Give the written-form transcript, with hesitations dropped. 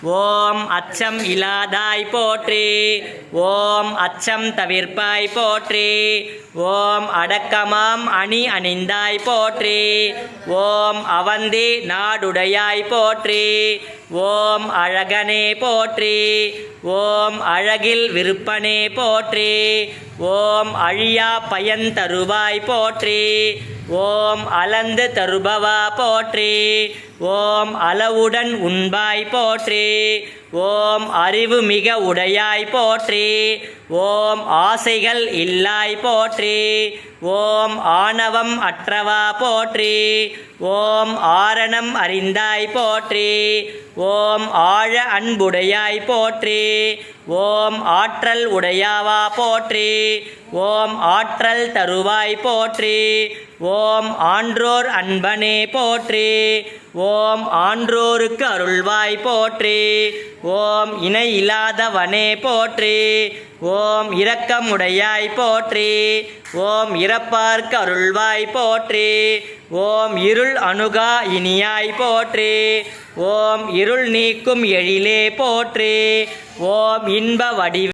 ஓம் அச்சம் இலாதாய் போற்றி. ஓம் அச்சம் தவிர்ப்பாய் போற்றி. ஓம் அடக்கமாம் அணி அணிந்தாய் போற்றி. ஓம் அவந்தி நாடுடையாய் போற்றி. ஓம் அழகனே போற்றி. ஓம் அழகில் விருப்பனே போற்றி. ஓம் அழியா பயன் தருவாய் போற்றி. ஓம் அலந்து தருபவா போற்றி. ஓம் அளவுடன் உண்பாய் போற்றி. ஓம் அறிவு மிக உடையாய் போற்றி. ஓம் ஆசைகள் இல்லாய் போற்றி. ஓம் ஆணவம் அற்றவா போற்றி. ஓம் ஆரணம் அறிந்தாய் போற்றி. ஓம் ஆழ அன்புடையாய் போற்றி. ஓம் ஆற்றல் உடையாவா போற்றி. ஓம் ஆற்றல் தருவாய் போற்றி. ஓம் ஆன்றோர் அன்பனே போற்றி. ஓம் ஆன்றோருக்கு அருள்வாய் போற்றி. ஓம் இணை இல்லாதவனே போற்றி. ஓம் இரக்கமுடையாய் போற்றி. ஓம் இறப்பார்க்கு அருள்வாய் போற்றி. ஓம் இருள் அணுகா இனியாய் போற்றி. ஓம் இருள் நீக்கும் எழிலே போற்றி. ஓம் இன்ப வடிவே